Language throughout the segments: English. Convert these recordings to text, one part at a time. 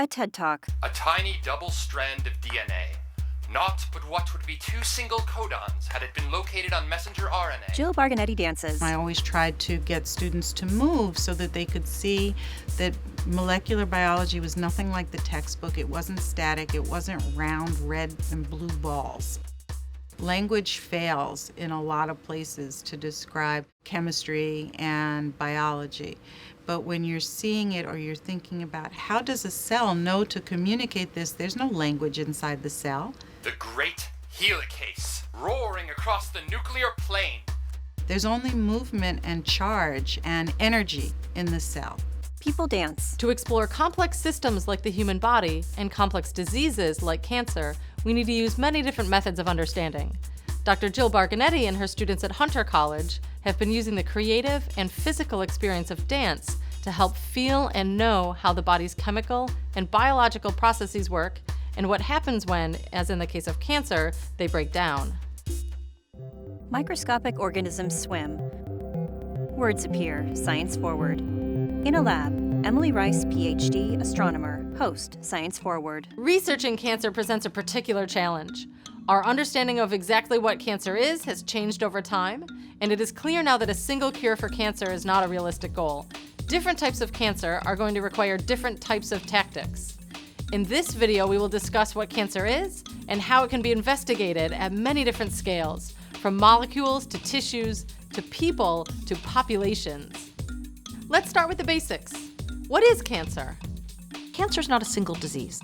A TED Talk. A tiny double strand of DNA. Not but what would be 2 single codons had it been located on messenger RNA. Jill Barganetti dances. I always tried to get students to move so that they could see that molecular biology was nothing like the textbook. It wasn't static. It wasn't round red and blue balls. Language fails in a lot of places to describe chemistry and biology. But when you're seeing it or you're thinking about how does a cell know to communicate this, there's no language inside the cell. The great helicase, roaring across the nuclear plane. There's only movement and charge and energy in the cell. People dance. To explore complex systems like the human body and complex diseases like cancer, we need to use many different methods of understanding. Dr. Jill Barganetti and her students at Hunter College have been using the creative and physical experience of dance to help feel and know how the body's chemical and biological processes work and what happens when, as in the case of cancer, they break down. Microscopic organisms swim. Words appear, science forward. In a lab, Emily Rice, PhD, astronomer, host, Science Forward. Researching cancer presents a particular challenge. Our understanding of exactly what cancer is has changed over time, and it is clear now that a single cure for cancer is not a realistic goal. Different types of cancer are going to require different types of tactics. In this video, we will discuss what cancer is and how it can be investigated at many different scales, from molecules to tissues to people to populations. Let's start with the basics. What is cancer? Cancer is not a single disease.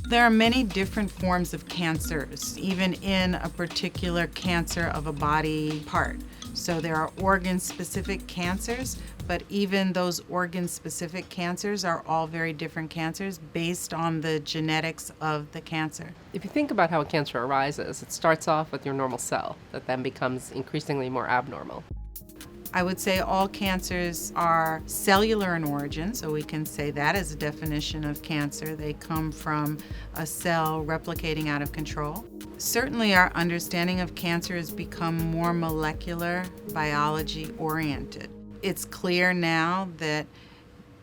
There are many different forms of cancers, even in a particular cancer of a body part. So there are organ-specific cancers, but even those organ-specific cancers are all very different cancers based on the genetics of the cancer. If you think about how a cancer arises, it starts off with your normal cell that then becomes increasingly more abnormal. I would say all cancers are cellular in origin, so we can say that as a definition of cancer. They come from a cell replicating out of control. Certainly our understanding of cancer has become more molecular biology oriented. It's clear now that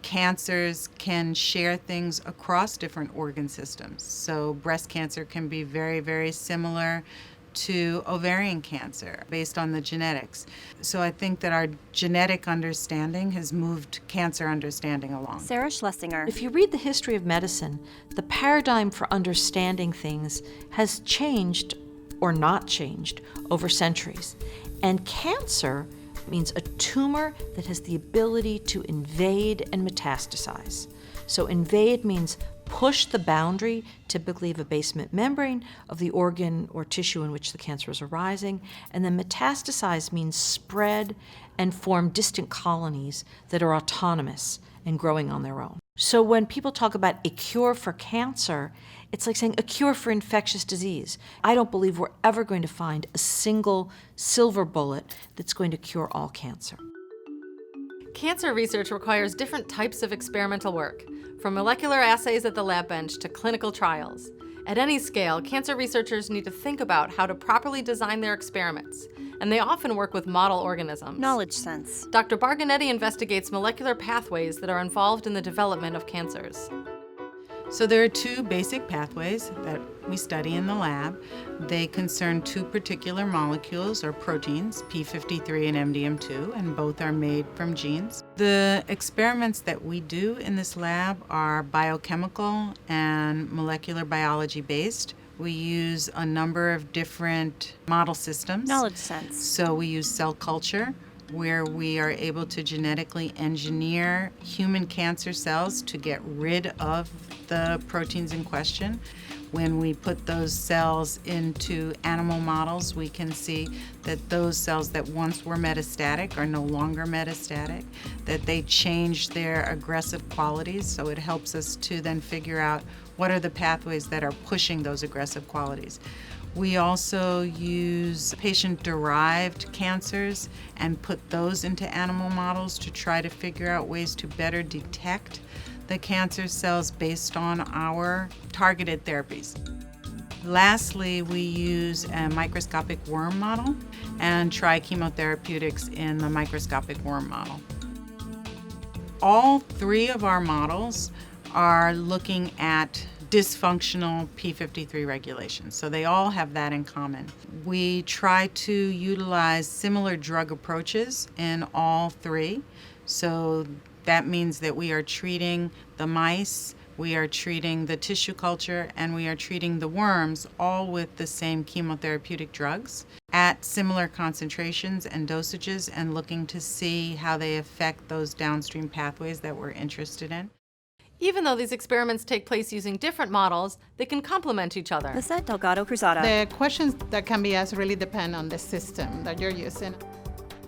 cancers can share things across different organ systems. So breast cancer can be very, very similar to ovarian cancer based on the genetics. So I think that our genetic understanding has moved cancer understanding along. Sarah Schlesinger. If you read the history of medicine, the paradigm for understanding things has changed or not changed over centuries. And cancer means a tumor that has the ability to invade and metastasize. So invade means push the boundary, typically of a basement membrane, of the organ or tissue in which the cancer is arising. And then metastasize means spread and form distant colonies that are autonomous and growing on their own. So when people talk about a cure for cancer, it's like saying a cure for infectious disease. I don't believe we're ever going to find a single silver bullet that's going to cure all cancer. Cancer research requires different types of experimental work, from molecular assays at the lab bench to clinical trials. At any scale, cancer researchers need to think about how to properly design their experiments, and they often work with model organisms. Knowledge sense. Dr. Barganetti investigates molecular pathways that are involved in the development of cancers. So there are 2 basic pathways that we study in the lab. They concern 2 particular molecules or proteins, P53 and MDM2, and both are made from genes. The experiments that we do in this lab are biochemical and molecular biology based. We use a number of different model systems. Knowledge sense. So we use cell culture, where we are able to genetically engineer human cancer cells to get rid of the proteins in question. When we put those cells into animal models, we can see that those cells that once were metastatic are no longer metastatic, that they change their aggressive qualities, so it helps us to then figure out what are the pathways that are pushing those aggressive qualities. We also use patient-derived cancers and put those into animal models to try to figure out ways to better detect the cancer cells based on our targeted therapies. Lastly, we use a microscopic worm model and try chemotherapeutics in the microscopic worm model. All 3 of our models are looking at dysfunctional P53 regulation. So they all have that in common. We try to utilize similar drug approaches in all three. So that means that we are treating the mice, we are treating the tissue culture, and we are treating the worms, all with the same chemotherapeutic drugs at similar concentrations and dosages, and looking to see how they affect those downstream pathways that we're interested in. Even though these experiments take place using different models, they can complement each other. Lisette Delgado Cruzada. The questions that can be asked really depend on the system that you're using.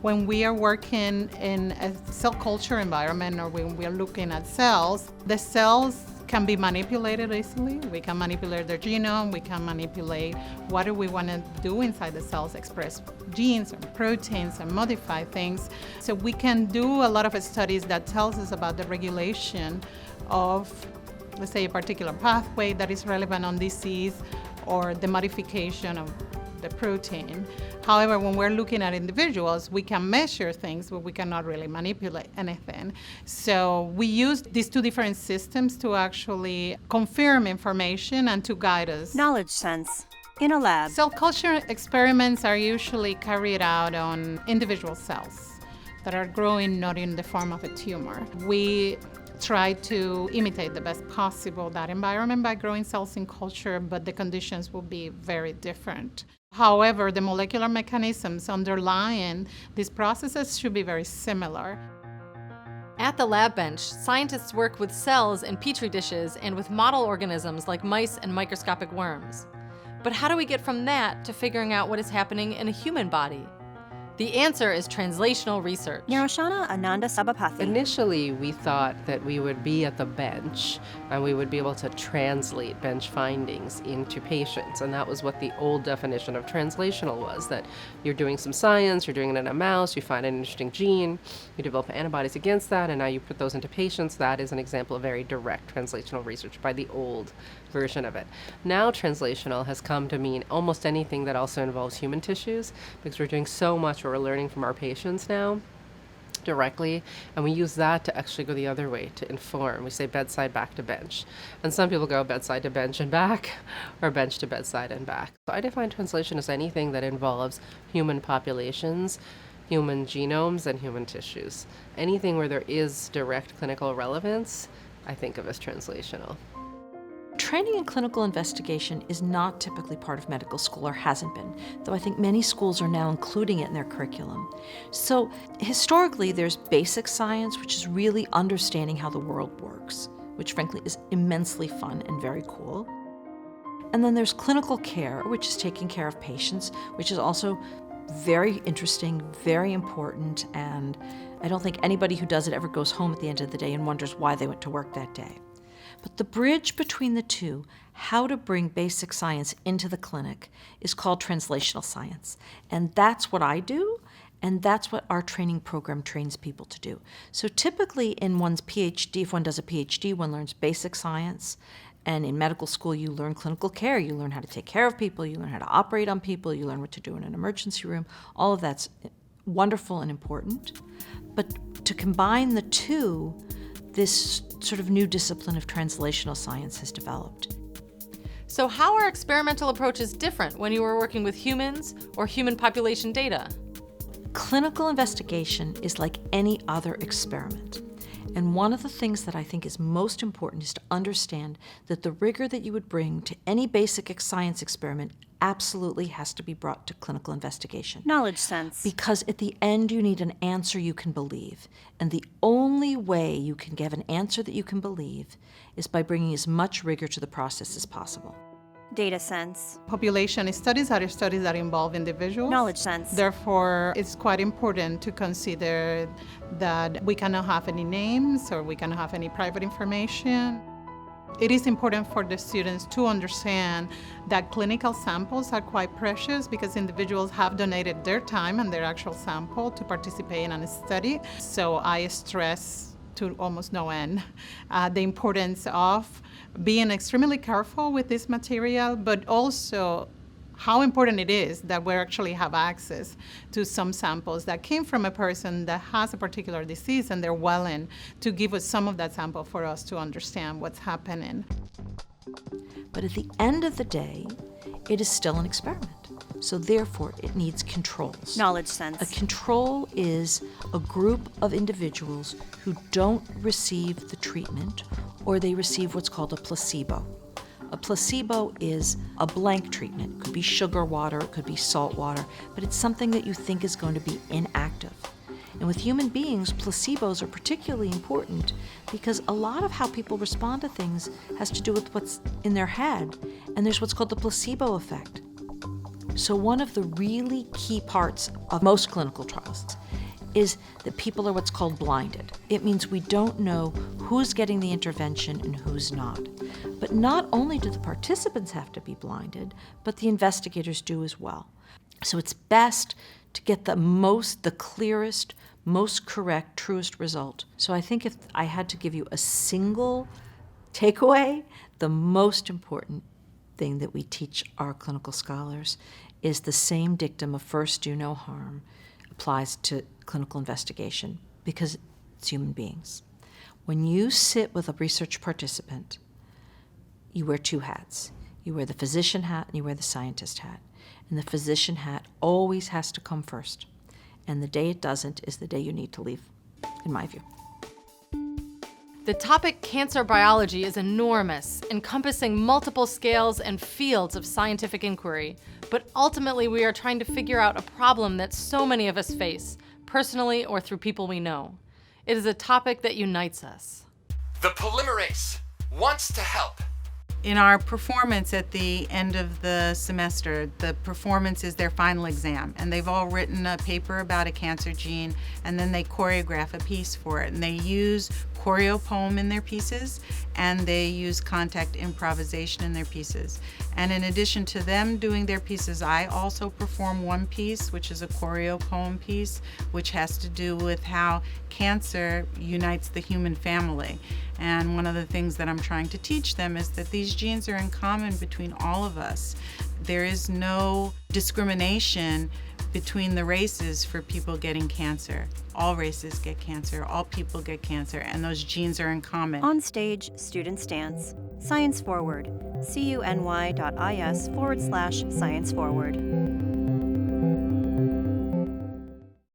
When we are working in a cell culture environment, or when we're looking at cells, the cells can be manipulated easily. We can manipulate their genome, we can manipulate what do we want to do inside the cells, express genes and proteins and modify things. So we can do a lot of studies that tells us about the regulation of, let's say, a particular pathway that is relevant on disease, or the modification of the protein. However, when we're looking at individuals, we can measure things, but we cannot really manipulate anything. So we use these two different systems to actually confirm information and to guide us. Knowledge sense. In a lab. Cell culture experiments are usually carried out on individual cells that are growing not in the form of a tumor. We try to imitate the best possible that environment by growing cells in culture, but the conditions will be very different. However, the molecular mechanisms underlying these processes should be very similar. At the lab bench, scientists work with cells in petri dishes and with model organisms like mice and microscopic worms. But how do we get from that to figuring out what is happening in a human body? The answer is translational research. Niroshana Ananda Sabapathy. Initially, we thought that we would be at the bench and we would be able to translate bench findings into patients. And that was what the old definition of translational was, that you're doing some science, you're doing it in a mouse, you find an interesting gene, you develop antibodies against that, and now you put those into patients. That is an example of very direct translational research by the old version of it. Now translational has come to mean almost anything that also involves human tissues, because we're doing so much what we're learning from our patients now directly, and we use that to actually go the other way to inform. We say bedside back to bench, and some people go bedside to bench and back, or bench to bedside and back. So I define translation as anything that involves human populations, human genomes, and human tissues. Anything where there is direct clinical relevance, I think of as translational. Training in clinical investigation is not typically part of medical school, or hasn't been, though I think many schools are now including it in their curriculum. So historically, there's basic science, which is really understanding how the world works, which frankly is immensely fun and very cool. And then there's clinical care, which is taking care of patients, which is also very interesting, very important, and I don't think anybody who does it ever goes home at the end of the day and wonders why they went to work that day. But the bridge between the two, how to bring basic science into the clinic, is called translational science. And that's what I do, and that's what our training program trains people to do. So typically in one's PhD, if one does a PhD, one learns basic science. And in medical school, you learn clinical care. You learn how to take care of people. You learn how to operate on people. You learn what to do in an emergency room. All of that's wonderful and important. But to combine the two, this sort of new discipline of translational science has developed. So how are experimental approaches different when you are working with humans or human population data? Clinical investigation is like any other experiment. And one of the things that I think is most important is to understand that the rigor that you would bring to any basic science experiment absolutely has to be brought to clinical investigation. Knowledge sense. Because at the end, you need an answer you can believe. And the only way you can give an answer that you can believe is by bringing as much rigor to the process as possible. Data sense. Population studies are studies that involve individuals. Knowledge sense. Therefore, it's quite important to consider that we cannot have any names or we cannot have any private information. It is important for the students to understand that clinical samples are quite precious because individuals have donated their time and their actual sample to participate in a study. So I stress to almost no end the importance of being extremely careful with this material, but also how important it is that we actually have access to some samples that came from a person that has a particular disease and they're willing to give us some of that sample for us to understand what's happening. But at the end of the day, it is still an experiment. So therefore, it needs controls. Knowledge sense. A control is a group of individuals who don't receive the treatment, or they receive what's called a placebo. A placebo is a blank treatment. It could be sugar water, it could be salt water, but it's something that you think is going to be inactive. And with human beings, placebos are particularly important because a lot of how people respond to things has to do with what's in their head, and there's what's called the placebo effect. So one of the really key parts of most clinical trials is that people are what's called blinded. It means we don't know who's getting the intervention and who's not. But not only do the participants have to be blinded, but the investigators do as well. So it's best to get the clearest, most correct, truest result. So I think if I had to give you a single takeaway, the most important thing that we teach our clinical scholars is the same dictum of first do no harm applies to clinical investigation because it's human beings. When you sit with a research participant, you wear two hats. You wear the physician hat and you wear the scientist hat. And the physician hat always has to come first. And the day it doesn't is the day you need to leave, in my view. The topic cancer biology is enormous, encompassing multiple scales and fields of scientific inquiry. But ultimately, we are trying to figure out a problem that so many of us face, personally or through people we know. It is a topic that unites us. The polymerase wants to help. In our performance at the end of the semester, the performance is their final exam, and they've all written a paper about a cancer gene, and then they choreograph a piece for it. And they use choreo poem in their pieces, and they use contact improvisation in their pieces. And in addition to them doing their pieces, I also perform one piece, which is a choreo poem piece, which has to do with how cancer unites the human family. And one of the things that I'm trying to teach them is that these genes are in common between all of us. There is no discrimination between the races for people getting cancer. All races get cancer, all people get cancer, and those genes are in common. On stage, students dance. Science Forward. CUNY.IS/Science Forward.